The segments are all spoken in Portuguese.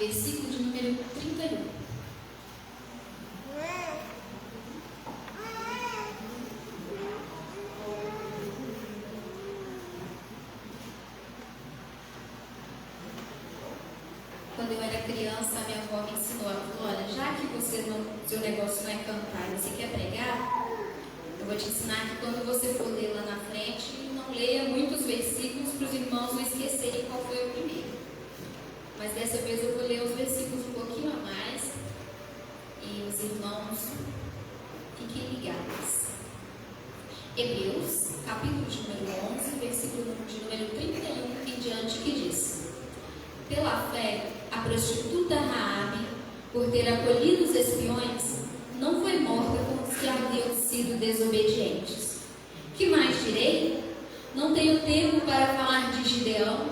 versículo de número 31. Quando eu era criança, a minha avó me ensinou, ela falou, olha, já que seu negócio não é cantar e você quer pregar, eu vou te ensinar que quando você for ler lá na frente, não leia muitos versículos para os irmãos não esquecerem qual foi o primeiro. Mas dessa vez eu vou ler os versículos um pouquinho a mais e os irmãos fiquem ligados. Hebreus, capítulo de número 11, versículo de número 31 em diante, que diz: pela fé, a prostituta Raabe, por ter acolhido os espiões, não foi morta com os que haviam sido desobedientes. Que mais direi? Não tenho tempo para falar de Gideão,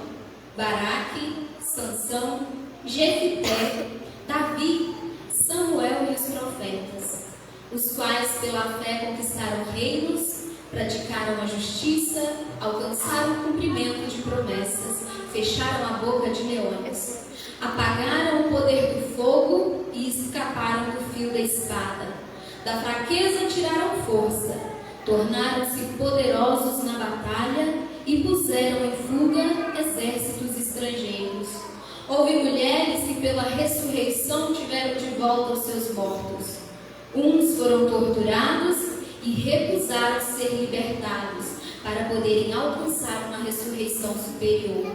Baraque, Sansão, Jefité, Davi, Samuel e os profetas, os quais pela fé conquistaram reinos, praticaram a justiça, alcançaram o cumprimento de promessas, fecharam a boca de leões, apagaram o poder do fogo e escaparam do fio da espada. Da fraqueza tiraram força, tornaram-se poderosos na batalha e puseram em fuga exércitos estrangeiros. Houve mulheres que pela ressurreição tiveram de volta os seus mortos. Uns foram torturados e recusaram ser libertados para poderem alcançar uma ressurreição superior.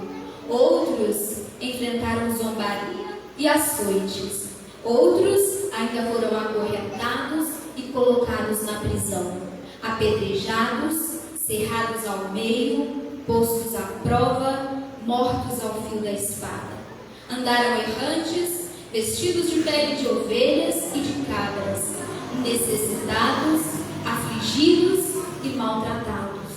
Outros enfrentaram zombaria e açoites. Outros ainda foram acorrentados e colocados na prisão, apedrejados, cerrados ao meio, postos à prova, mortos ao fio da espada. Andaram errantes, vestidos de pele de ovelhas e de cabras, necessitados, afligidos e maltratados.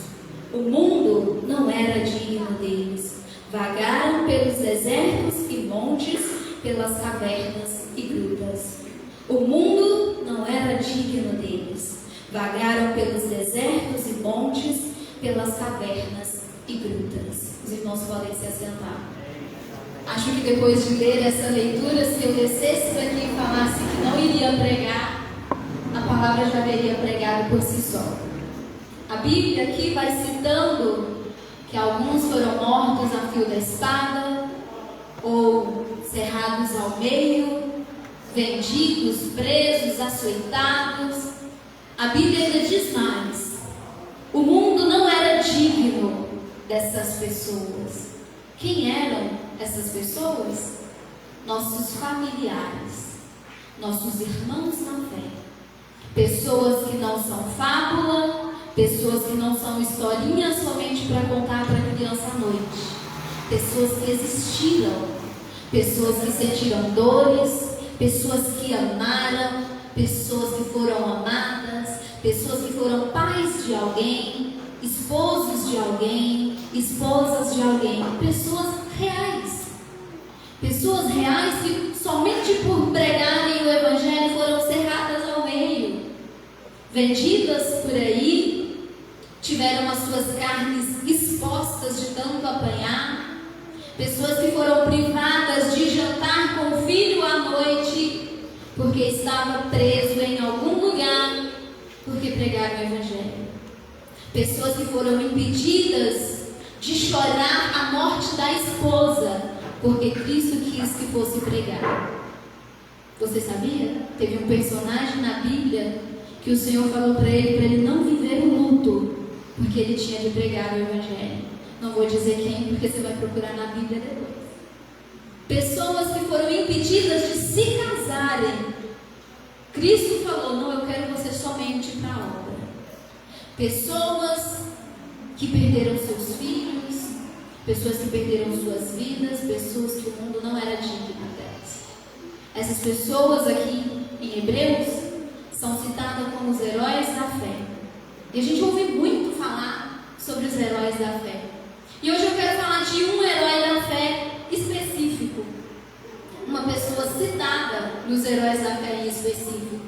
O mundo não era digno deles. Vagaram pelos desertos e montes, pelas cavernas e grutas. O mundo não era digno deles. Vagaram pelos desertos e montes, pelas cavernas e grutas. Os irmãos podem se assentar. Acho que depois de ler essa leitura, se eu descesse daqui e falasse que não iria pregar, a palavra já haveria pregado por si só. A Bíblia aqui vai citando que alguns foram mortos a fio da espada, ou cerrados ao meio, vendidos, presos, açoitados. A Bíblia ainda diz mais: o mundo não era digno dessas pessoas. Quem eram essas pessoas? Nossos familiares, nossos irmãos na fé. Pessoas que não são fábula, pessoas que não são historinhas somente para contar para a criança à noite. Pessoas que existiram, pessoas que sentiram dores, pessoas que amaram, pessoas que foram amadas, pessoas que foram pais de alguém, esposos de alguém, esposas de alguém, pessoas reais. Pessoas reais que somente por pregarem o Evangelho foram cerradas ao meio, vendidas por aí, tiveram as suas carnes expostas de tanto apanhar, pessoas que foram privadas de jantar com o filho à noite, porque estava preso em algum lugar, porque pregaram o Evangelho. Pessoas que foram impedidas de chorar a morte da esposa, porque Cristo quis que fosse pregar. Você sabia? Teve um personagem na Bíblia que o Senhor falou para ele não viver o luto, porque ele tinha de pregar o Evangelho. Não vou dizer quem, porque você vai procurar na Bíblia depois. Pessoas que foram impedidas de se casarem. Cristo falou: não, eu quero você somente para a obra. Pessoas que perderam seus filhos, pessoas que perderam suas vidas, pessoas que o mundo não era digno delas. Essas pessoas aqui em Hebreus são citadas como os heróis da fé. E a gente ouve muito falar sobre os heróis da fé. E hoje eu quero falar de um herói da fé específico. Uma pessoa citada nos heróis da fé em específico.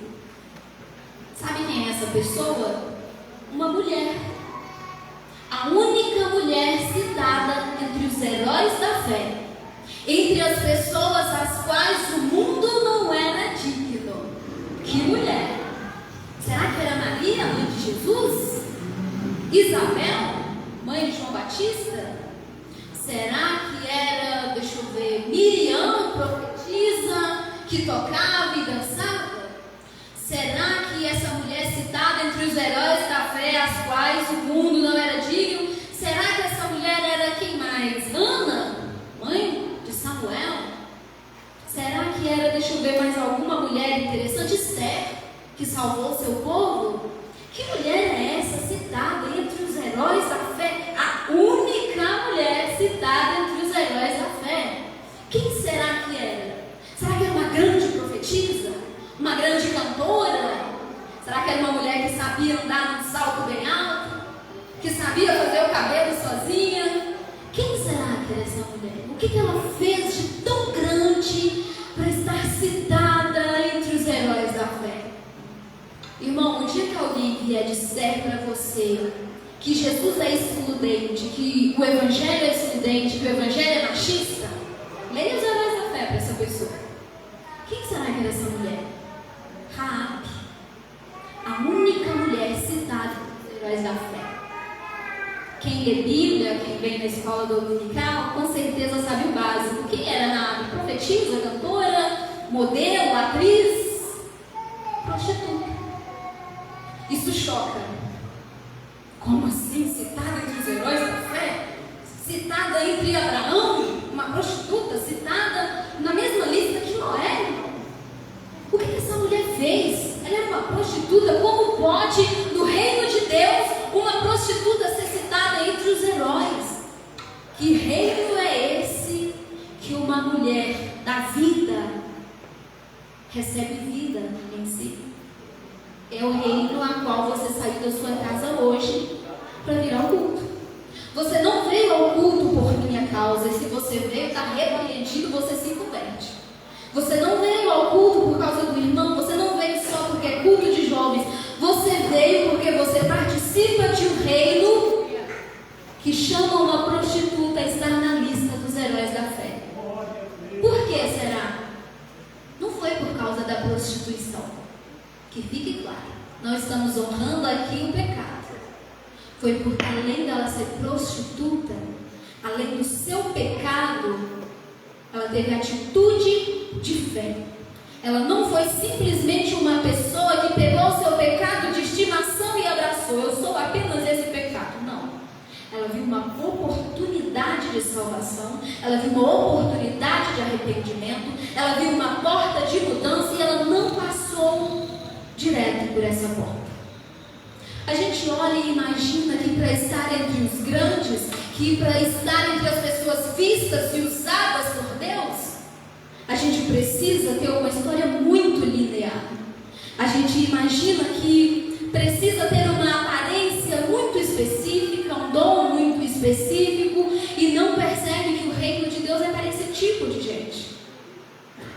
Sabe quem é essa pessoa? Uma mulher. A única mulher citada entre os heróis da fé, entre as pessoas às quais profetisa, que tocava e dançava? Será que essa mulher citada entre os heróis da fé, as quais o mundo não era digno, será que essa mulher era quem mais? Ana, mãe de Samuel? Será que era, deixa eu ver, mais alguma mulher interessante? Esther, que salvou seu povo? Que mulher é essa citada entre os heróis da fé? A única mulher citada entre os heróis da fé. Quem será que era? Será que era uma grande profetisa? Uma grande cantora? Será que era uma mulher que sabia andar num salto bem alto? Que sabia fazer o cabelo sozinha? Quem será que era essa mulher? O que ela fez de tão grande para estar citada entre os heróis da fé? Irmão, um dia que alguém vier dizer para você que Jesus é excludente, que o Evangelho é excludente, que o Evangelho é machista, leia os heróis da fé para essa pessoa. Quem será que era essa mulher? Raabe, a única mulher citada nos heróis da fé. Quem lê Bíblia, quem vem na escola dominical, com certeza sabe o básico. Quem era Raabe? Profetisa, cantora, modelo, atriz, prostituta. Isso choca. Como assim? Citada entre os heróis da fé? Citada entre Abraão, uma prostituta, citada na mesma lista que Noé? O que essa mulher fez? Ela era uma prostituta. Como pode, no reino de Deus, uma prostituta ser citada entre os heróis? Que reino é esse que uma mulher da vida recebe vida em si? É o reino a qual você saiu da sua casa hoje para vir ao culto. Você não veio ao culto por minha causa, e se você veio, está repreendido, você se converte. Você não veio ao culto por causa do irmão, você não veio só porque é culto de jovens, você veio porque você participa de um reino que chama uma prostituta a estar na lista dos heróis da fé. Por que será? Não foi por causa da prostituição. Que fique claro, não estamos honrando aqui o pecado. Foi porque além dela ser prostituta, além do seu pecado, ela teve atitude de fé. Ela não foi simplesmente uma pessoa que pegou o seu pecado de estimação e abraçou. Eu sou apenas esse pecado. Não. Ela viu uma oportunidade de salvação. Ela viu uma oportunidade de arrependimento. Ela viu uma porta de mudança e ela não passou direto por essa porta. A gente olha e imagina que para estar entre os grandes, que para estar entre as pessoas vistas e usadas por Deus, a gente precisa ter uma história muito linear. A gente imagina que precisa ter uma aparência muito específica, um dom muito específico, e não percebe que o reino de Deus é para esse tipo de gente.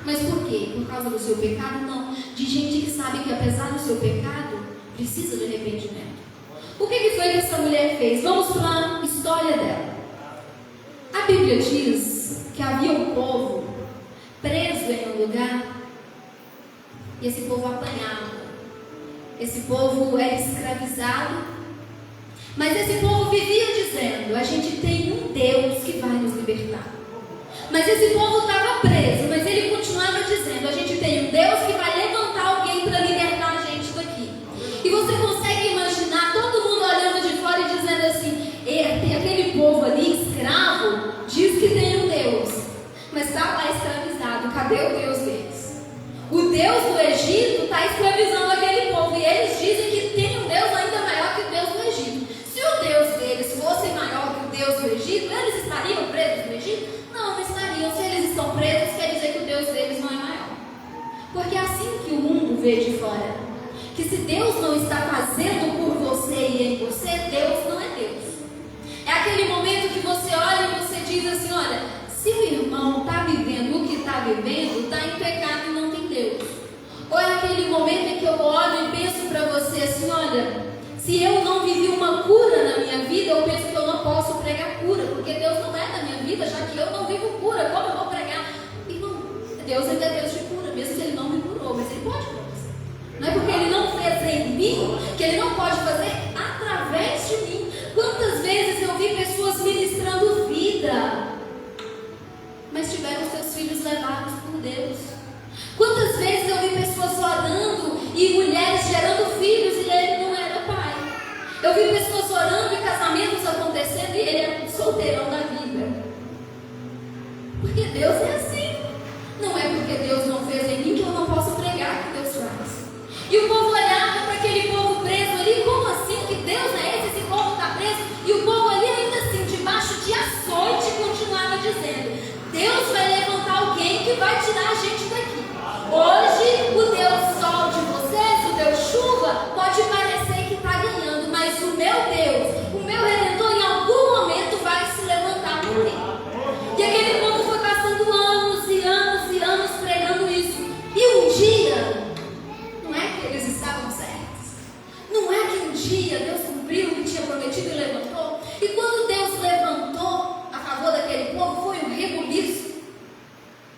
Mas por quê? Por causa do seu pecado? Não. De gente que sabe que apesar do seu pecado, precisa de arrependimento. O que foi que essa mulher fez? Vamos para a história dela. A Bíblia diz que havia um povo preso em um lugar, e esse povo apanhava. Esse povo era escravizado, mas esse povo vivia dizendo: a gente tem um Deus que vai nos libertar. Mas esse povo estava preso, mas ele continuava dizendo: a gente tem um Deus que vai levantar alguém para libertar a gente daqui. E você consegue imaginar todo mundo olhando de fora e dizendo assim: aquele povo ali, escravo, diz que tem um Deus, mas está lá escravizado. Cadê o Deus deles? O Deus do Egito está escravizando aquele povo, e eles dizem que tem um Deus ainda maior que o Deus do Egito. Se o Deus deles fosse maior que o Deus do Egito, eles estariam presos no Egito? Não estariam. Se eles estão presos, quer dizer que o Deus deles não é maior. Porque é assim que o mundo vê de fora. Que se Deus não está fazendo por você e em você, Deus não é Deus. É aquele momento que você olha e você diz assim: olha, se o irmão está vivendo o que está vivendo, está em pecado e não tem Deus. Ou é aquele momento em que eu olho e penso para você assim: olha, se eu não vivi uma cura na minha vida, eu penso que eu não posso pregar cura, porque Deus não é da minha vida, já que eu não vivo cura, como eu vou pregar? Irmão, Deus ainda é Deus de cura, mesmo que Ele não me curou, mas Ele pode curar. Não é porque Ele não fez em mim, que Ele não pode fazer através de mim. Quantas vezes eu vi pessoas ministrando vida, mas tiveram seus filhos levados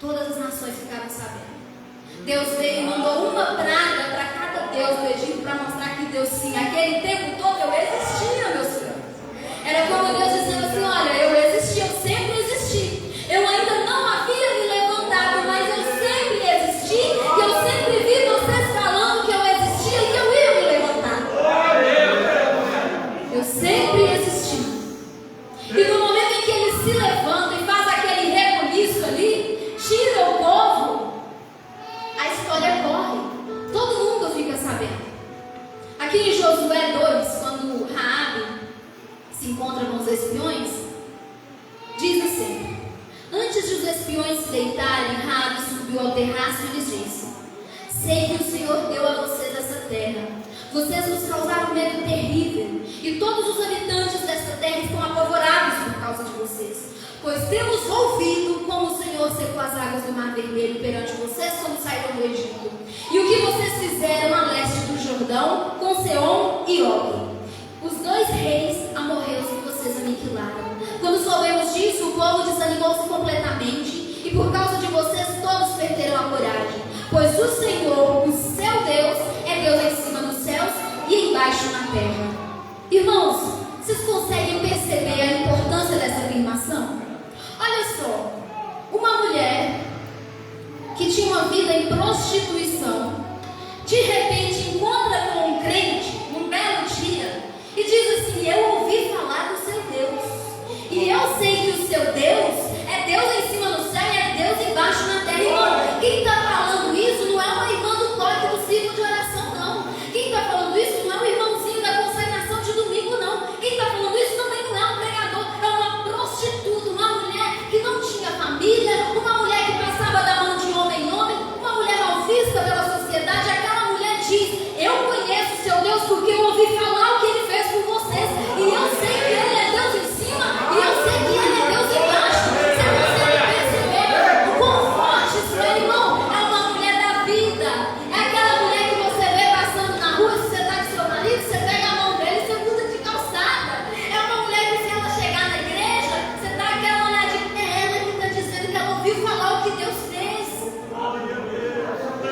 todas as nações ficaram sabendo. Deus veio e mandou uma praga para cada deus do Egito para mostrar que Deus sim, aquele tempo todo eu existia, meus filhos. Era como Deus dizendo assim: olha, eu existi, eu sempre existi. Eu ainda não havia me levantado, mas eu sempre existi e eu sempre vi vocês falando que eu existia e que eu ia me levantar. Eu sempre existi. E no momento em que ele se levanta e faz aquele rebuliço ali, tira o povo, a história corre. Todo mundo fica sabendo. Aqui em Josué 2, quando Raabe se encontra com os espiões, diz assim: antes de os espiões se deitarem, Raabe subiu ao terraço e lhes disse: sei que o Senhor deu a vocês essa terra. Vocês nos causaram medo terrível, e todos os habitantes desta terra estão apavorados por causa de vocês, pois temos ouvido como o Senhor secou as águas do Mar Vermelho perante vocês quando saíram do Egito, e o que vocês fizeram a leste do Jordão, com Seom e Og, os dois reis amorreus que vocês aniquilaram. Quando soubemos disso, o povo desanimou-se completamente, e por causa de vocês todos perderam a coragem, pois o Senhor, o seu Deus, é Deus em cima dos céus e embaixo na terra. Irmãos, vocês conseguem perceber a importância dessa afirmação? Olha só, uma mulher que tinha uma vida em prostituição, de repente encontra com um crente num belo dia e diz assim: eu ouvi falar do seu Deus, e eu sei que o seu Deus é Deus em cima do céu e é Deus embaixo na terra. Irmão, quem está falando isso não é uma irmã do toque do círculo de oração, não. Quem está falando isso não é um irmãozinho da consagração de domingo, não. Quem está falando isso também não é um pregador, é uma prostituta, uma mulher que não tinha família, uma mulher que passava da mão de homem em homem, uma mulher mal vista pela sociedade. Aquela mulher diz: eu conheço o seu Deus porque eu ouvi falar o que ele fez por vocês, e eu sei que ele é Deus em cima e eu sei que ele é Deus embaixo. Você consegue perceber o quão forte isso é, irmão? É uma mulher da vida, é aquela mulher que você vê passando na rua. Se você está com seu marido, você pega a mão dele e você muda de calçada. É uma mulher que, se ela chegar na igreja, você dá aquela olhadinha: é ela que está dizendo que ela ouviu falar o que Deus fez.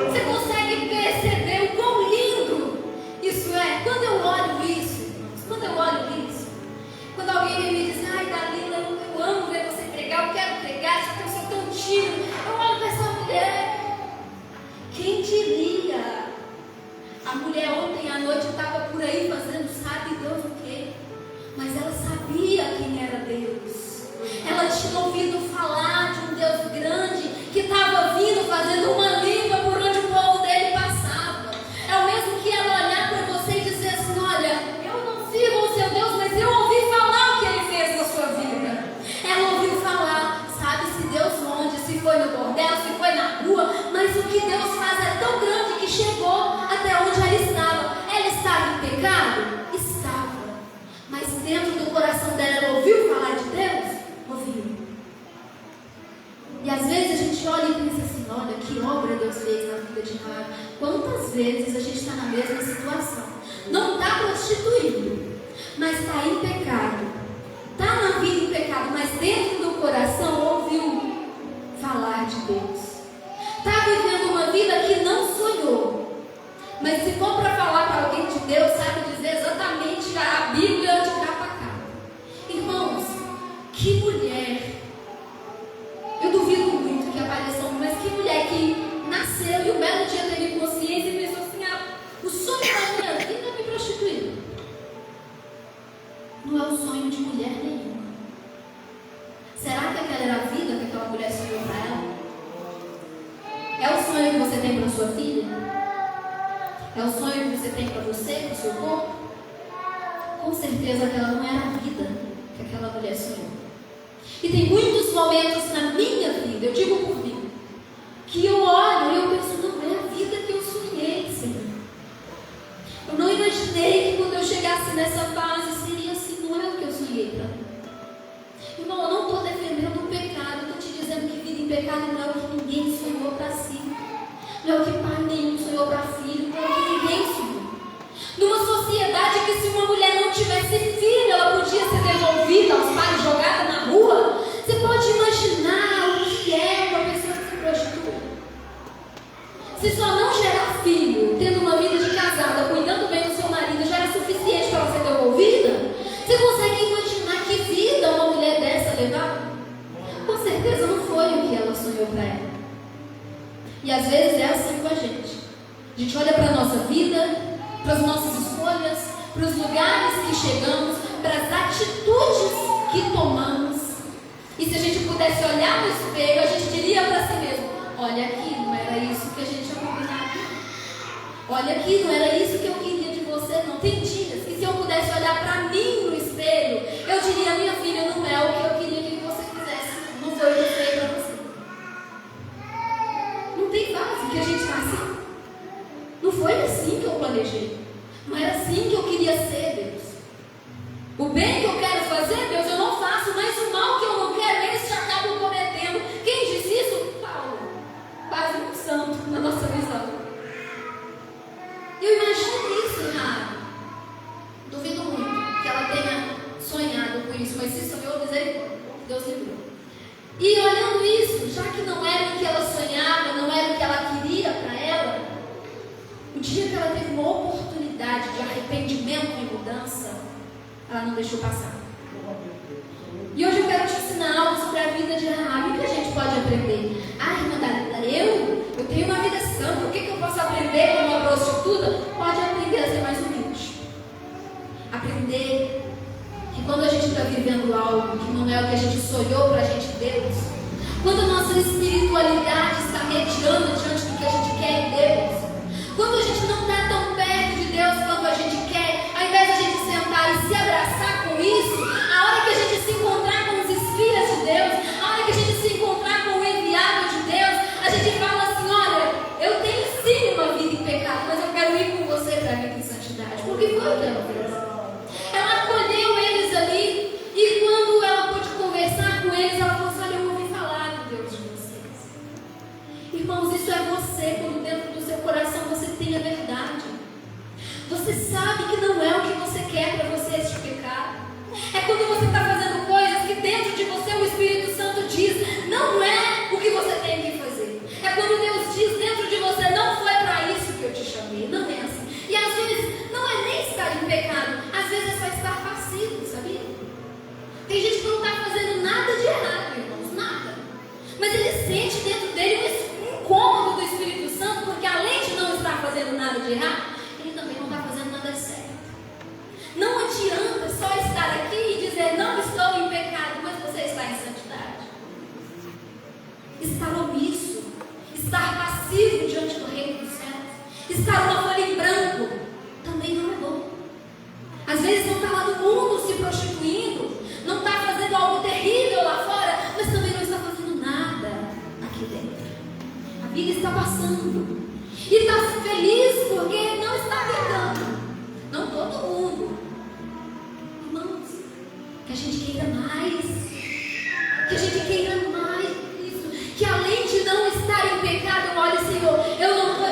Você consegue perceber o quão lindo isso é? Quando eu olho isso, quando alguém me diz: ai, Dalila, eu amo ver você pregar, eu quero pregar, porque eu sou tão tímido, eu olho para essa mulher. Quem diria? A mulher ontem à noite estava por aí fazendo sabe Deus o quê? Mas ela sabia quem era Deus. Ela tinha ouvido falar de um Deus grande que estava vindo fazendo uma limpa por onde o povo dele passava. É o mesmo que ela olhar para você e dizer assim: olha, eu não sirvo o seu Deus, mas eu ouvi falar o que ele fez na sua vida. Ela ouviu falar, sabe-se Deus onde, se foi no bordel, se foi na rua, mas o que Deus faz é tão grande que chegou até onde ela estava. Ela estava em pecado? Estava. Mas dentro do coração dela, ela ouviu falar de Deus? Ouviu. E às vezes a gente olha e pensa assim: olha, que obra Deus fez na vida de Raabe. Quantas vezes a gente está na mesma situação? Não está prostituindo, mas está em pecado. Está na vida em pecado, mas dentro do coração ouviu falar de Deus. Está vivendo uma vida que não sonhou. Mas se for para falar para alguém de Deus, sabe dizer exatamente a Bíblia de capa a capa. Irmãos, que mulher! Eu duvido muito que apareça uma, mas que mulher que nasceu e um belo dia teve consciência e pensou assim: ah, o sonho da minha vida é me prostituir. Não é o sonho de mulher nenhuma. Será que aquela era a vida que aquela mulher sonhou para ela? É o sonho que você tem para sua filha? É o sonho que você tem para você, para o seu corpo? Com certeza aquela não era a vida que aquela mulher sonhou. E tem muitos momentos na minha vida, eu digo por mim, que eu olho e eu penso: não é a vida que eu sonhei, Senhor. Eu não imaginei que quando eu chegasse nessa fase seria assim. Não é o que eu sonhei para mim. Irmão, eu não estou defendendo o pecado, eu estou te dizendo que vida em pecado não é o que ninguém sonhou para si. Não é o que pai nenhum sonhou para filho, não é o que ninguém sonhou. Numa sociedade que, se uma mulher não tivesse filho, ela podia ser devolvida aos pais, jogada na rua. Você pode imaginar o que é uma pessoa que se Se só não gerar filho, tendo uma vida de casada, cuidando bem do seu marido, já era suficiente para ela ser devolvida, você consegue imaginar que vida uma mulher dessa levava? Com certeza não foi o que ela sonhou para ela. E às vezes é assim com a gente. A gente olha para a nossa vida, para as nossas escolhas, para os lugares que chegamos, para as atitudes que tomamos. E se a gente pudesse olhar no espelho, a gente diria para si mesmo: olha aqui, não era isso que a gente tinha combinado. Olha aqui, não era isso que eu queria de você, não. Tem dias que se eu pudesse olhar para mim no espelho, eu diria: minha filha, não é o que eu queria que você fizesse. Não foi o que eu fiz para você. Não tem fase que a gente está assim. Não foi assim que eu planejei. Não era assim que eu queria ser, Deus. O bem que eu quero fazer, Deus, eu não faço, mas o mal que eu não quero, eles já acabam cometendo. Quem disse isso? Paulo. Quase um santo na nossa visão. Eu imagino isso, Rara. Duvido muito que ela tenha sonhado com isso, mas se sonhou, Deus livrou. E olhando isso, já que não era o que ela sonhava, não era o que ela queria para ela, o dia que ela teve uma oportunidade de arrependimento e mudança, ela não deixou passar. E hoje eu quero te ensinar algo sobre a vida de Raabe. O que a gente pode aprender? Irmã Dalila, eu tenho uma vida santa, o que eu posso aprender como uma prostituta? Pode aprender a ser mais humilde. Aprender que quando a gente está vivendo algo que não é o que a gente sonhou para a gente, Deus, quando a nossa espiritualidade está mediando diante do que a gente quer em Deus, quando a gente não está tão perto de Deus quanto a gente quer, ao invés de a gente sentar e se abraçar com isso, a hora que a gente se encontrar com os espíritos de Deus, a hora que a gente se encontrar com o enviado de Deus, a gente fala assim: olha, eu tenho sim uma vida em pecado, mas eu quero ir com você para a vida em santidade. Porque foi o que ela fez. Ela acolheu eles ali, e quando ela pôde conversar com eles, ela falou assim: olha, eu ouvi falar do Deus de vocês. Irmãos, isso é você, quando dentro do seu coração você tem a verdade. Você sabe que não é o que você quer para você este pecado. É quando você está fazendo coisas que dentro de você o Espírito Santo diz: não é o que você tem que fazer. É quando Deus diz dentro de você: não foi para isso que eu te chamei. Não é assim. E às vezes não é nem estar em pecado, às vezes é só estar passivo, sabia? Tem gente que não está fazendo nada de errado, irmãos, nada. Mas ele sente dentro dele um incômodo do Espírito Santo, porque além de não estar fazendo nada de errado, ele também não está fazendo nada de certo. Não adianta só estar aqui e dizer: não estou em pecado, mas você está em santidade. Estar omisso, estar passivo diante do reino dos céus, estar uma folha em branco, também não é bom. Às vezes não está lá no mundo se prostituindo, não está fazendo algo terrível lá fora, mas também não está fazendo nada aqui dentro. A vida está passando e está feliz porque não está pecando. Não todo mundo. Irmãos, que a gente queira mais, que a gente queira mais isso, que além de não estar em pecado, olhe, Senhor, eu não estou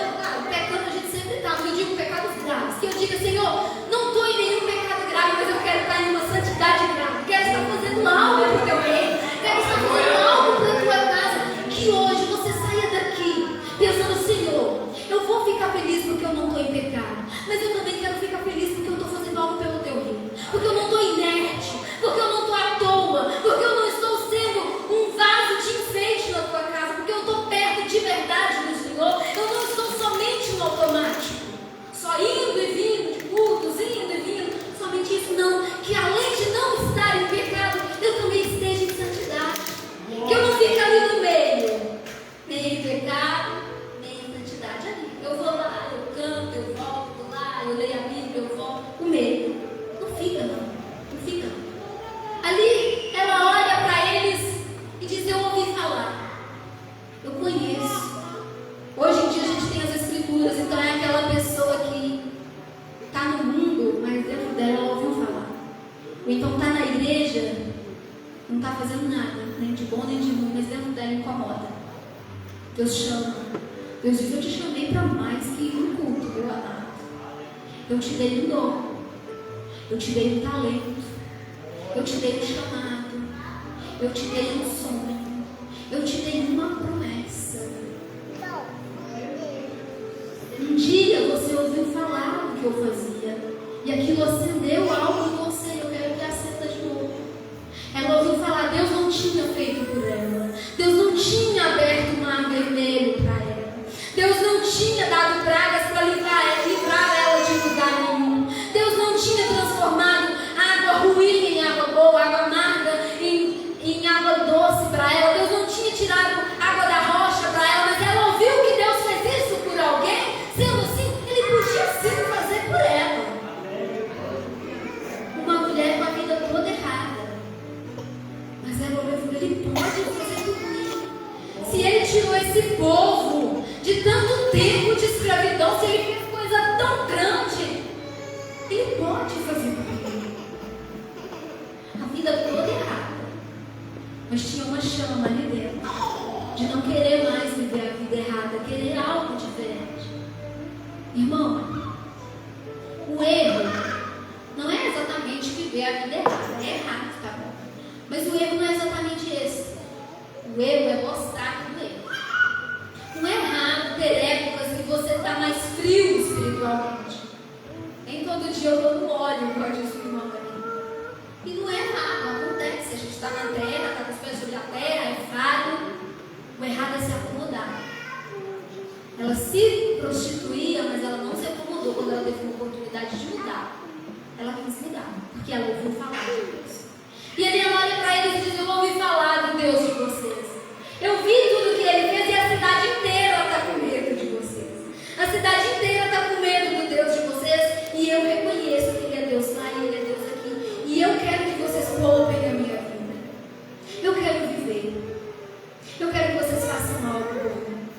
pecando, a gente sempre está, eu digo pecados graves, que eu diga: Senhor, não estou em nenhum pecado grave, mas eu quero estar em uma santidade grave, quero estar fazendo algo para o teu reino, quero estar fazendo algo para a tua casa. Que hoje você saia daqui pensando: Senhor, eu vou ficar feliz porque eu não estou em pecado, mas eu também quero ficar feliz porque eu estou fazendo algo pelo teu reino, porque eu não estou inerte, porque eu não estou à toa, porque eu não estou sendo um vaso de enfeite na tua casa, porque eu estou perto de verdade do Senhor, eu não estou somente no automático, só indo e vindo de cultos, indo e vindo, somente isso. Não, que além de não estar em pecado, eu também esteja em santidade, que eu não fique ali no meio, nem em pecado, nem em santidade. Ali, eu vou lá, eu canto, eu volto lá, eu leio a Bíblia, eu volto, o meio, não fica não fica. Ali ela olha para eles e diz: eu ouvi falar, eu conheço. Hoje em dia a gente tem as escrituras, então é aquela pessoa que está no mundo, mas dentro dela ela ouviu falar. Ou então está na igreja, não está fazendo nada, nem de bom nem de ruim, mas dentro dela incomoda. Deus chama. Deus diz: eu te chamei para mais que um culto, meu amado. Eu te dei um dom, eu te dei um talento, eu te dei um chamado, eu te dei um sonho, eu te dei uma promessa. que eu fazia. E aquilo acendeu algo em você. Eu quero que acenda de novo. Ela ouviu falar, Deus não tinha feito por ela. Deus não tinha aberto o mar vermelho para ela. Deus não tinha dado pragas para livrar ela de lugar nenhum. Deus não tinha transformado água ruim em água boa, água amarga em água doce para ela. Deus não tinha tirado água da rocha para ela, mas ela ouviu que Deus fez isso por alguém. Sendo assim, Ele podia sim fazer por ela. Uma mulher com a vida toda errada, mas ela olhou e falou, Ele pode fazer por mim. Se Ele tirou esse povo de tanto tempo de escravidão, se Ele fez coisa tão grande, Ele pode fazer por mim. A vida toda errada, mas tinha uma chama ali dentro, de não querer mais viver a vida errada, querer algo diferente. Irmão, o erro não é exatamente viver a vida errada, é errado, tá bom? Mas o erro não é exatamente esse. O erro é gostar do erro. Não é errado ter épocas que você está mais frio espiritualmente. Nem todo dia eu estou no óleo, como disse o irmão ali. E não é errado, acontece. A gente está na terra, está com os pés sobre a terra, é falho. O errado é se acomodar. Ela se prostituía, mas ela não se acomodou quando ela teve uma oportunidade de mudar. Ela quis mudar, porque ela ouviu falar de Deus. E ele olha para eles e diz, eu ouvi falar do Deus de vocês. Eu vi tudo que Ele fez e a cidade inteira está com medo de vocês. A cidade inteira está com medo do Deus de vocês. E eu reconheço que Ele é Deus lá e Ele é Deus aqui. E eu quero que vocês poupem a minha vida. Eu quero viver. Eu quero que vocês façam algo por mim.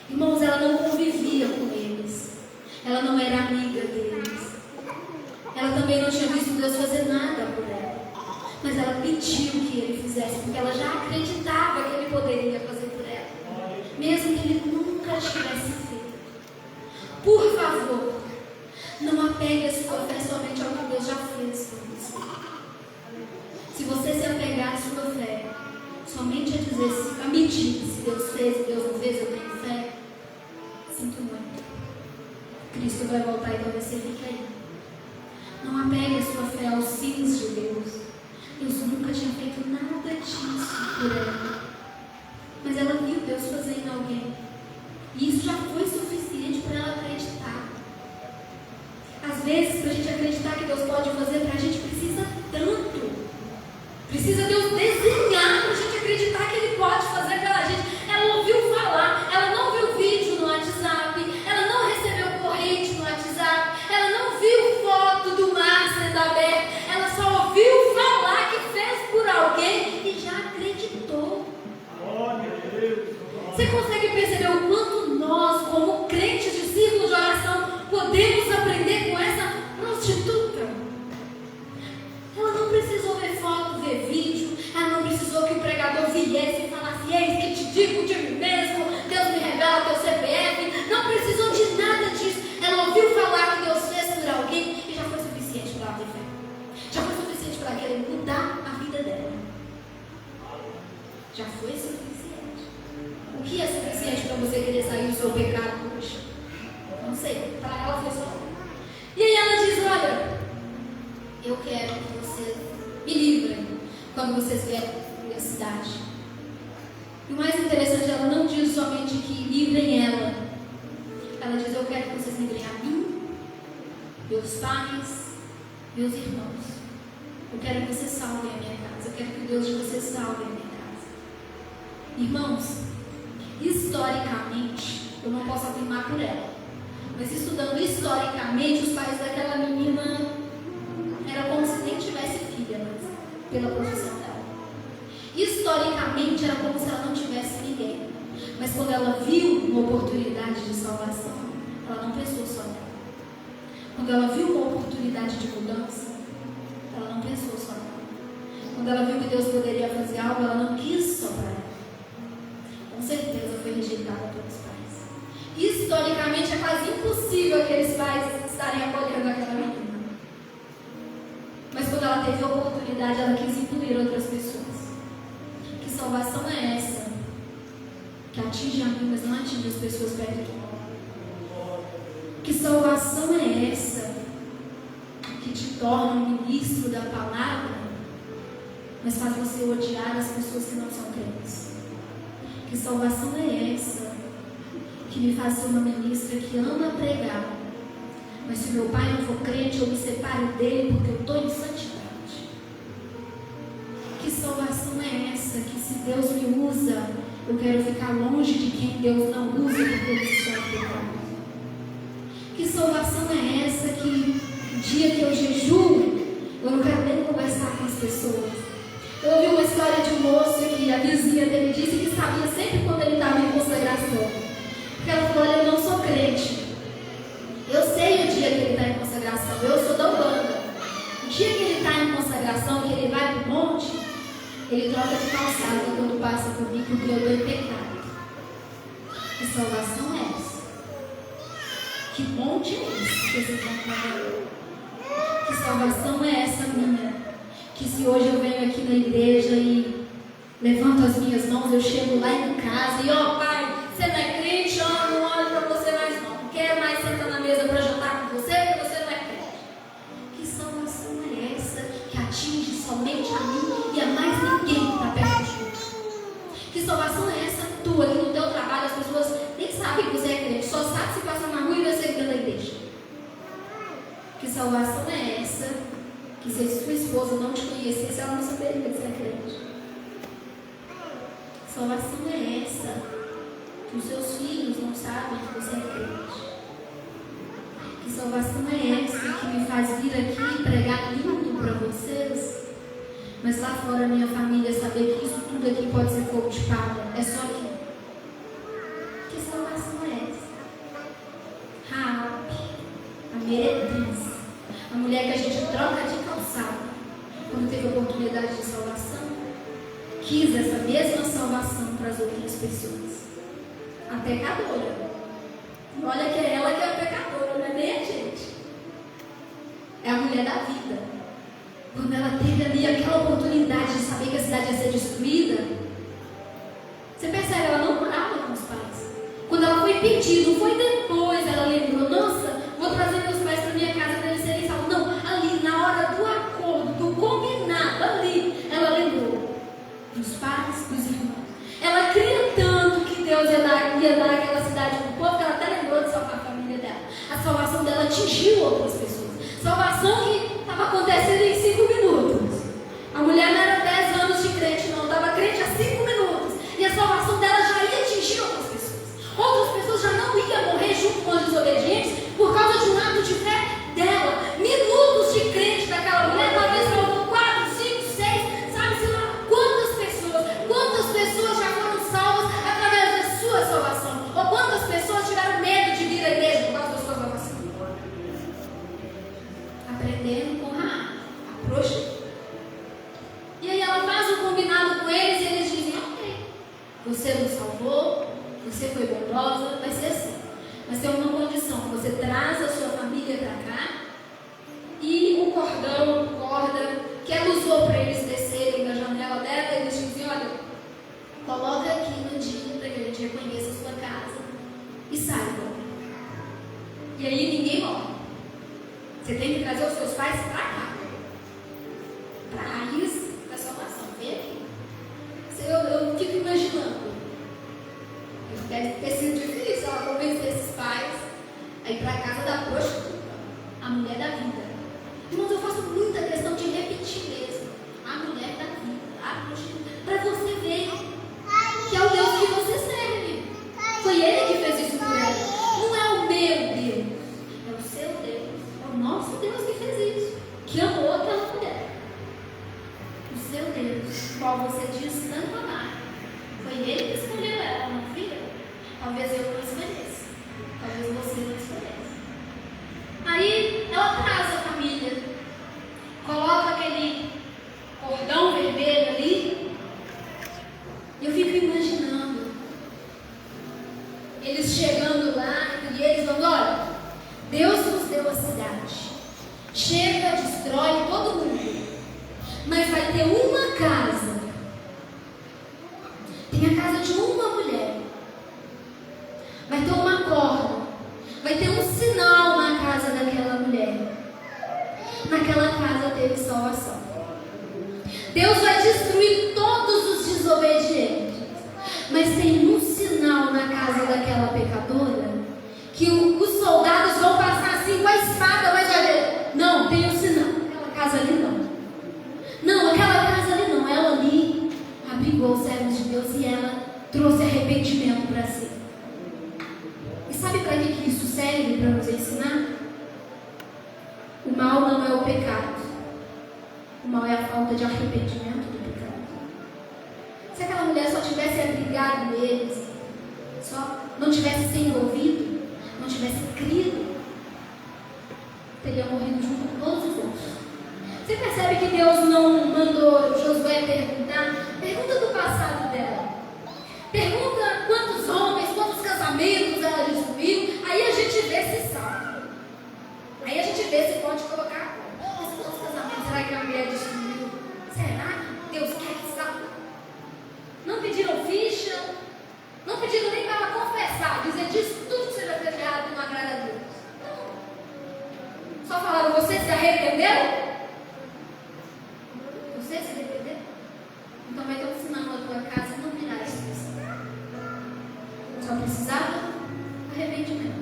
Irmãos, ela não convivia com eles. Ela não era amiga deles. Ela também não tinha visto Deus fazer nada por ela. Mas ela pediu que Ele fizesse, porque ela já acreditava que Ele poderia fazer por ela, mesmo que Ele nunca tivesse feito. Por favor, não apegue a sua fé somente ao que Deus já fez por você. Se você se apegar à sua fé somente a dizer, a medir se Deus fez e Deus não fez, eu tenho fé, sinto muito. Cristo vai voltar e você fica aí. Não apegue a sua fé aos sims de Deus. Deus nunca tinha feito nada disso por ela. Mas ela viu Deus fazer em alguém. E isso já foi suficiente para ela acreditar. Às vezes, para a gente acreditar que Deus pode fazer para a gente, precisa tanto. Precisa Deus desenhar para a gente acreditar que Ele pode fazer pela gente. Ela ouviu falar, ela não viu vídeo no WhatsApp, ela não recebeu corrente no WhatsApp, ela não viu foto do mar sendo aberto, ela só ouviu falar que fez por alguém e já acreditou. Você consegue perceber o quanto nós, como crentes de círculo de oração, podemos aprender com essa prostituta? Ela não precisou ver foto, ver vídeo, ela não precisou que o pregador viesse e falasse, eis que te digo de mim mesmo, Deus me revela teu CPF, não precisou de nada disso. Ela ouviu falar que Deus fez por alguém e já foi suficiente para ela ter fé. Já foi suficiente para querer mudar a vida dela. Já foi suficiente. O que é suficiente para você querer sair do seu pecado hoje? Não sei, para ela foi só. E aí ela diz, olha, eu quero que vocês me livrem quando vocês vierem para a cidade. E o mais interessante, ela não diz somente que livrem ela. Ela diz, eu quero que vocês livrem a mim, meus pais, meus irmãos. Eu quero que vocês salvem a minha casa. Eu quero que o Deus de vocês salve a minha casa. Irmãos, historicamente, eu não posso afirmar por ela, mas estudando historicamente, os pais daquela menina era como se nem tivesse filha, mas pela profissão dela. Historicamente, era como se ela não tivesse ninguém. Mas quando ela viu uma oportunidade de salvação, ela não pensou só nela. Quando ela viu uma oportunidade de mudança, ela não pensou só nela. Quando ela viu que Deus poderia fazer algo, ela não quis só para ela. Com certeza foi rejeitada pelos pais. Historicamente, é quase impossível aqueles pais estarem acolhendo aquela menina. Mas quando ela teve a oportunidade, ela quis incluir outras pessoas. Que salvação é essa? Que atinge a mim, mas não atinge as pessoas perto de mim. Que salvação é essa torna um ministro da palavra, mas faz você odiar as pessoas que não são crentes. Que salvação é essa que me faz ser uma ministra que ama pregar, mas se meu pai não for crente, eu me separo dele porque eu estou em santidade? Que salvação é essa que, se Deus me usa, eu quero ficar longe de quem Deus não usa porque eles estão pecando? Que salvação é essa que, no dia que eu jejuo, eu não quero nem conversar com as pessoas? Eu ouvi uma história de um moço que a vizinha dele disse que sabia sempre quando ele estava em consagração. Porque ela falou: olha, eu não sou crente, eu sei o dia que ele está em consagração, eu sou da Umbanda. O dia que ele está em consagração, que ele vai para o monte, ele troca de calçada quando passa por mim, porque eu estou em pecado. Que salvação é essa? Que monte é esse que vocês vão trabalhar? Que salvação é essa minha? Que se hoje eu venho aqui na igreja e levanto as minhas mãos, eu chego lá em casa e, ó, pai, você não é crente, ó, não olho para você mais, não quero mais sentar na mesa para jantar com você, porque você não é crente. Que salvação é essa que atinge somente a mim e a mais ninguém que está perto de mim? Que salvação é essa tua, que no teu trabalho as pessoas nem sabem que você é crente, só sabe se passa na rua e vai ser pela igreja? Que salvação é essa que, se sua esposa não te conhecesse, ela não saberia que você é crente? Que salvação é essa que os seus filhos não sabem que você é crente? Que salvação é essa que me faz vir aqui e pregar lindo para vocês, mas lá fora a minha família saber que isso tudo aqui pode ser fogo de palha? É só aqui. Que salvação é essa? Raabe, a meretriz, a mulher que a gente troca de calçada, quando teve oportunidade de salvação, quis essa mesma salvação para as outras pessoas. A pecadora. Olha que é ela que é a pecadora, não é nem a gente. É a mulher da vida. Quando ela teve ali aquela oportunidade de saber que a cidade ia ser destruída, você percebe, ela não morava com os pais. Quando ela foi pedir, não foi depois, ela lembrou: nossa, vou trazer meus pais para minha casa para eles serem salvos. Não, ali na hora do acordo, do combinado, ali, ela lembrou dos pais, dos irmãos. Ela cria tanto que Deus ia dar aquela cidade para o povo, que ela até lembrou de salvar a família dela. A salvação dela atingiu outras pessoas. Salvação que estava acontecendo em 5 minutos. A mulher não era 10 anos de crente, não, estava crente há 5 minutos. E a salvação dela já ia atingir outras pessoas. Outras pessoas já não iam morrer junto com os desobedientes por causa de um ato de fé dela. Minutos de crente daquela mulher, talvez salvou 4, 5, 6, sabe-se lá quantas pessoas já foram salvas através da sua salvação. Ou quantas pessoas tiveram medo de vir à igreja por causa da sua salvação. Aprendendo com a prostituta. E aí ela faz um combinado com eles e eles dizem: ok, você nos salvou, você foi bondosa, vai ser assim. Mas tem uma condição: você traz a sua família para cá e o cordão, corda que ela usou para eles descerem da janela dela, eles diziam: olha, coloca aqui no dia para que a gente reconheça a sua casa e saiba. E aí ninguém morre. Você tem que trazer os seus pais para cá, para a raiz da salvação. Vem aqui. Eu fico imaginando. Deve ter sido difícil ela convencer esses pais a ir para a casa da prostituta, a mulher da vida. Irmãos, eu faço muita questão de repetir mesmo: a mulher da vida, a prostituta, para você ver que é o Deus que você serve. Foi Ele que fez isso por ela. Não é o meu Deus, é o seu Deus, é o nosso Deus que fez isso, que amou aquela mulher. O seu Deus, qual você diz tanto amar, foi Ele que escolheu ela, não fui eu. Talvez eu não escolhesse, talvez você não escolhesse. Aí ela traz a família, coloca aquele cordão vermelho ali. E eu fico imaginando eles chegando lá e eles falando: olha, Deus nos deu a cidade, chega, destrói todo mundo, mas vai ter uma casa, tem a casa de uma mulher, vai ter uma corda, vai ter um sinal na casa daquela mulher. Naquela teve salvação. Deus vai destruir todos os desobedientes. Mas tem um sinal na casa daquela pecadora que os soldados vão passar assim com a espada, mas vai ver. Não, tem um sinal. Aquela casa ali não. Não, aquela casa ali não. Ela ali abrigou os servos de Deus e ela trouxe arrependimento para si. E sabe para que isso serve para nos ensinar? O mal não é o pecado. O mal é a falta de arrependimento do pecado. Se aquela mulher só tivesse abrigado eles, só não tivesse se envolvido, não tivesse crido, teria morrido junto com todos os outros. Você percebe que Deus não mandou Josué perguntar? Pergunta do passado dela. Pergunta quantos homens, quantos casamentos ela destruiu. Aí a gente vê se sabe. Aí a gente vê se pode colocar. Mas quantos casamentos será que a mulher destruiu? Será que Deus quer que sabe? Não pediram ficha. Não pediram nem para ela confessar. Dizer disso tudo que você já fez errado não agrada a Deus. Não. Só falaram, você se arrependeu? Você se arrependeu? Então vai ter um sinal na tua casa, não virar isso. Só precisava arrependimento.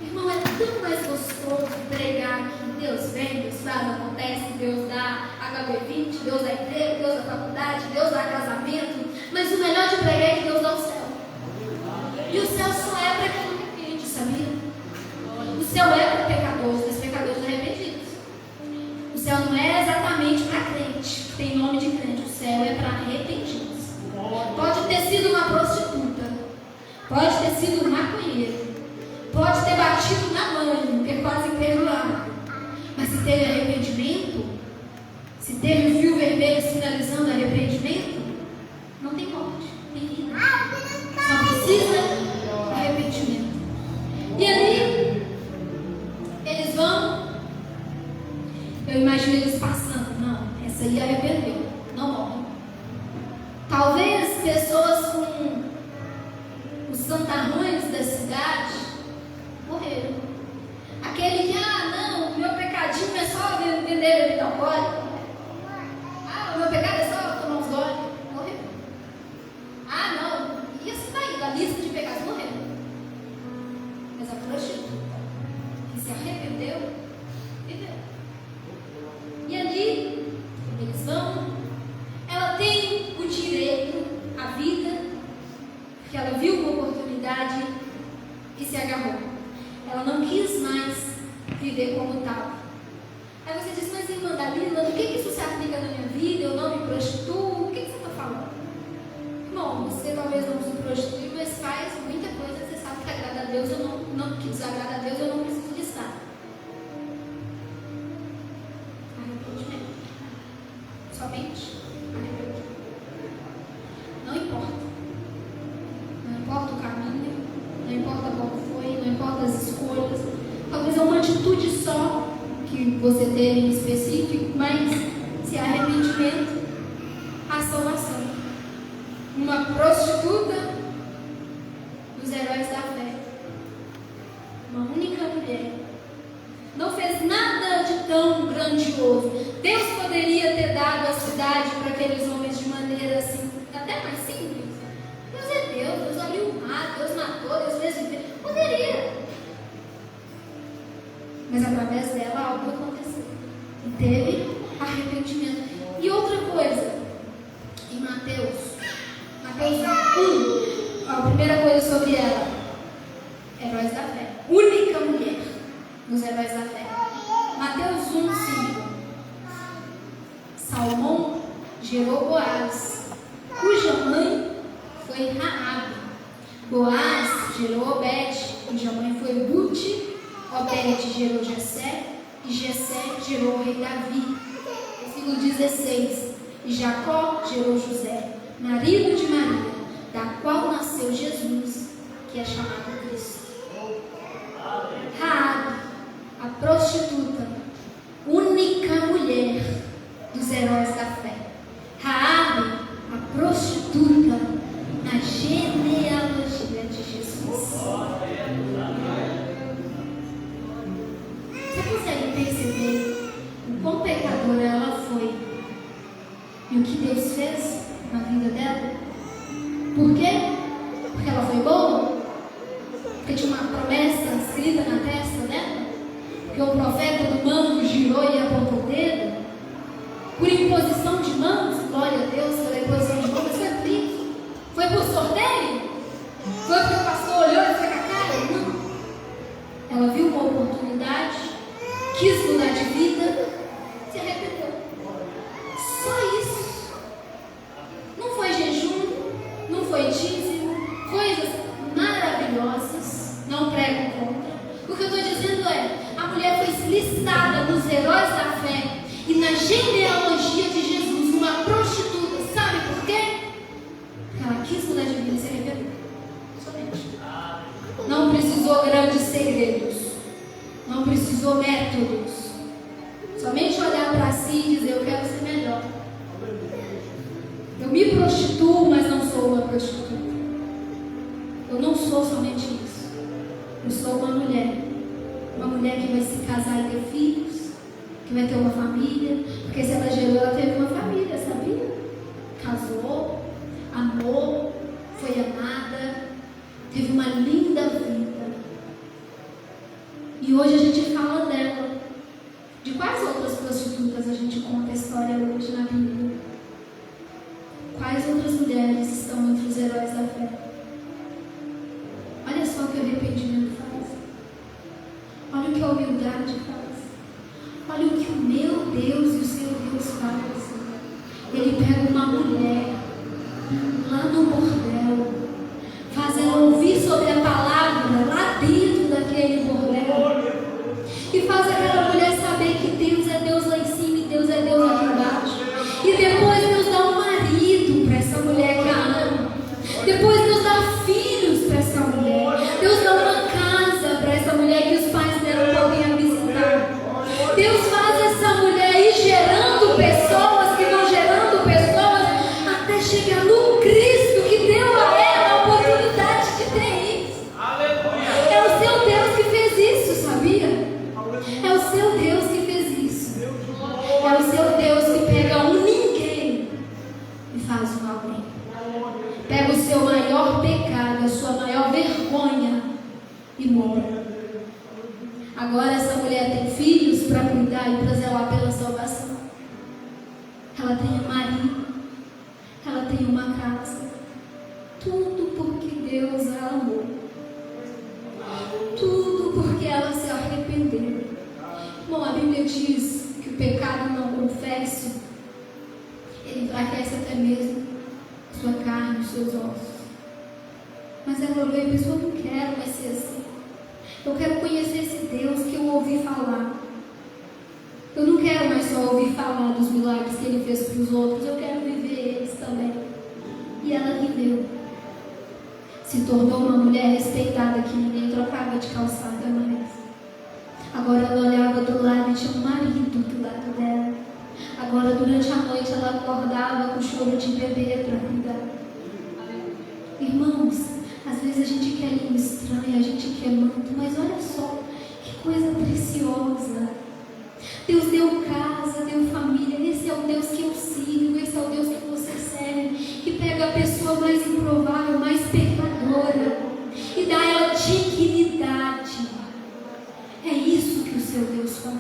Irmão, é tão mais gostoso pregar que Deus vem, Deus faz, acontece, Deus dá HB20, Deus dá emprego, Deus dá faculdade, Deus dá casamento. Mas o melhor de pregar é que Deus dá o céu. E o céu só é para quem não arrepende, sabia? O céu é para pecadores, mas pecadores arrependidos. O céu não é exatamente para crente, que tem nome de crente. O céu é para arrependidos. Pode ter sido uma prostituta, pode ter sido um maconheiro, pode ter batido na mãe, ter quase imperdoado. Mas se teve arrependimento, se teve o fio vermelho sinalizando arrependimento, não tem morte, tem vida. Só precisa arrependimento. E ali, eles vão. Eu imagino eles passando. Não, essa aí arrependeu, não morre. Talvez pessoas com os santarrões da cidade morreram. Aquele que, não, meu pecadinho é só vender bebida alcoólica. O meu pecado é só tomar uns goles. Morreu. Não, e assim vai indo, a lista de pecados morreu. Mas a prostituta que se arrependeu, viveu. E ali, eles vão. Ela tem o direito à vida, porque ela viu uma oportunidade e se agarrou. Ela não quis mais viver como estava. Aí você diz, mas irmã Dalila, do que isso se aplica na minha vida? Eu não me prostituo? O que você está falando? Bom, você talvez não se prostitui, mas faz muita coisa que você sabe que agrada a Deus, que desagrada a Deus, eu não preciso listar. Arrependimento. Somente arrependimento. Não importa. Não importa o caminho, não importa qual foi, não importa as escolhas. Talvez é uma atitude só que você teve em específico, mas se há arrependimento, há salvação. Uma prostituta dos heróis da fé. Uma única mulher. Não fez nada de tão grandioso. Deus poderia ter dado a cidade para aqueles homens de maneira assim, até mais simples. Deus é Deus, Deus abriu o mar, Deus matou, Deus fez o bem. Poderia. Mas através dela algo aconteceu. E teve arrependimento. E outra coisa, em Mateus 1, a primeira coisa sobre ela, heróis da fé. Única mulher nos heróis da fé. Mateus 1:5. Salmão gerou Boaz, cuja mãe foi Raabe. Boaz gerou Obed, cuja mãe foi Ruth. Obed gerou Jessé, e Jessé gerou o rei Davi. Versículo 16. E Jacó gerou José, marido de Maria, da qual nasceu Jesus, que é chamado Cristo. Raabe, a prostituta, única mulher dos heróis da fé. Raabe, a prostituta, na genealogia de Jesus. Você consegue perceber o quão pecadora ela foi. E o que Deus fez na vida dela? Por quê? Porque ela foi boa? Porque tinha uma promessa escrita na testa dela? Porque o profeta do manto girou e apontou o dedo? Por imposição de mãos? Glória a Deus pela imposição de mãos. Mas foi por isso? Foi por sorteio? Foi porque o pastor olhou e foi com a cara? Não. Ela viu uma oportunidade, quis mudar de vida, se arrependeu. Só isso. Não foi jejum, não foi dízimo, coisas maravilhosas, não prego contra. O que eu estou dizendo é, a mulher foi listada nos heróis da fé e na genealogia de Jesus, uma prostituta. Sabe por quê? Ela quis mudar de vida e se arrependeu. Somente. Não precisou grandes segredos, não precisou métodos. Somente olhar para si e dizer, eu quero ser melhor. Eu me prostituo, mas não sou uma prostituta. Eu não sou somente isso. Eu sou uma mulher que vai se casar e ter filhos, que vai ter uma família, porque se ela gerou, ela teve uma família, sabia? Casou, amou, foi amada, teve uma linda vida. E hoje a gente fala dela. De quais outras prostitutas a gente conta a história hoje na Bíblia? Quais outras mulheres estão entre os heróis da fé? Olha só o que o arrependimento faz. Olha o que a humildade faz. Olha o que o meu Deus e o seu Deus faz. Ele pega uma mulher lá no bordel, faz ela ouvir sobre a palavra lá dentro daquele bordel, e faz aquela mulher saber que Deus é Deus lá em cima e Deus é Deus aqui embaixo. E depois Deus dá um marido para essa mulher que a ama. Depois Deus dá filhos para essa mulher. Deus dá uma casa para essa mulher que os pais dela podem a visitar. Deus faz essa mulher ir gerando pessoas que vão gerando pessoas até chegar no Cristo que deu a ela a oportunidade de ter isso. É o seu Deus que fez isso, sabia? É o seu Deus que fez isso. É o seu Deus que pega um ninguém e faz um alguém. Pega o seu maior pecado, a sua maior vergonha e muda. Agora essa mulher tem filhos para cuidar e para zelar pela salvação. Ela tem um marido, ela tem uma casa. Tudo porque Deus a amou. Tudo porque ela se arrependeu. Bom, a Bíblia diz que o pecado não confesso, ele enfraquece até mesmo a sua carne, os seus ossos. Mas ela olhou e pensou, eu não quero mais ser assim. Eu quero conhecer esse Deus que eu ouvi falar. Eu não quero mais só ouvir falar dos milagres que Ele fez para os outros. Eu quero viver eles também. E ela viveu. Se tornou uma mulher respeitada que ninguém trocava de calçada mais. Agora ela olhava do lado e tinha um marido do lado dela. Agora durante a noite ela acordava com choro de bebê para cuidar. Irmãos, às vezes a gente quer língua estranha, a gente quer manto, mas olha só, que coisa preciosa. Deus deu casa, deu família. Esse é o Deus que eu sigo, esse é o Deus que você serve, que pega a pessoa mais improvável, mais pecadora e dá a ela dignidade. É isso que o seu Deus faz.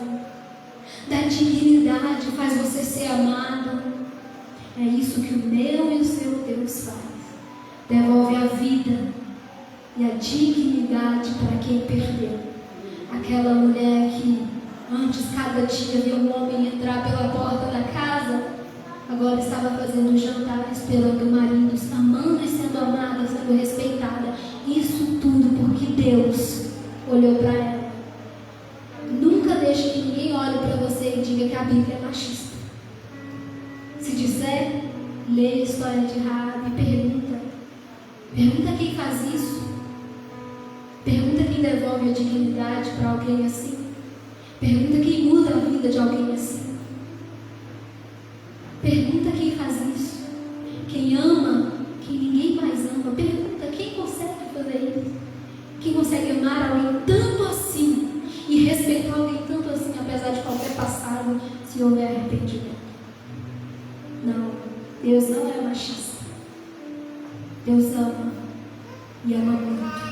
Dá dignidade, faz você ser amado. É isso que o meu e o seu Deus faz. Devolve a vida e a dignidade para quem perdeu. Aquela mulher que antes cada dia via um homem entrar pela porta da casa, agora estava fazendo um jantar, esperando o marido, amando e sendo amada, sendo respeitada. Isso tudo porque Deus olhou para ela. Nunca deixe que ninguém olhe para você e diga que a Bíblia é machista. Se disser, leia a história de Raabe e pergunta. Pergunta quem faz isso. Pergunta quem devolve a dignidade para alguém assim. Pergunta quem muda a vida de alguém assim. Pergunta quem faz isso. Quem ama, quem ninguém mais ama. Pergunta quem consegue fazer isso. Quem consegue amar alguém tanto assim e respeitar alguém tanto assim, apesar de qualquer passado, se houver arrependimento. Não, Deus não é machista. Deus ama e ama muito.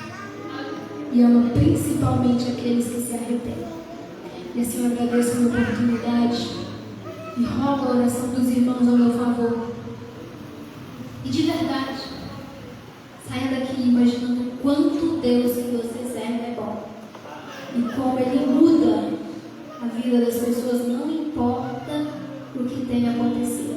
E ama principalmente aqueles que se arrependem. E assim eu agradeço a minha oportunidade e rogo a oração dos irmãos ao meu favor. E de verdade, saia daqui imaginando o quanto Deus que você serve é bom. E como Ele muda a vida das pessoas, não importa o que tenha acontecido.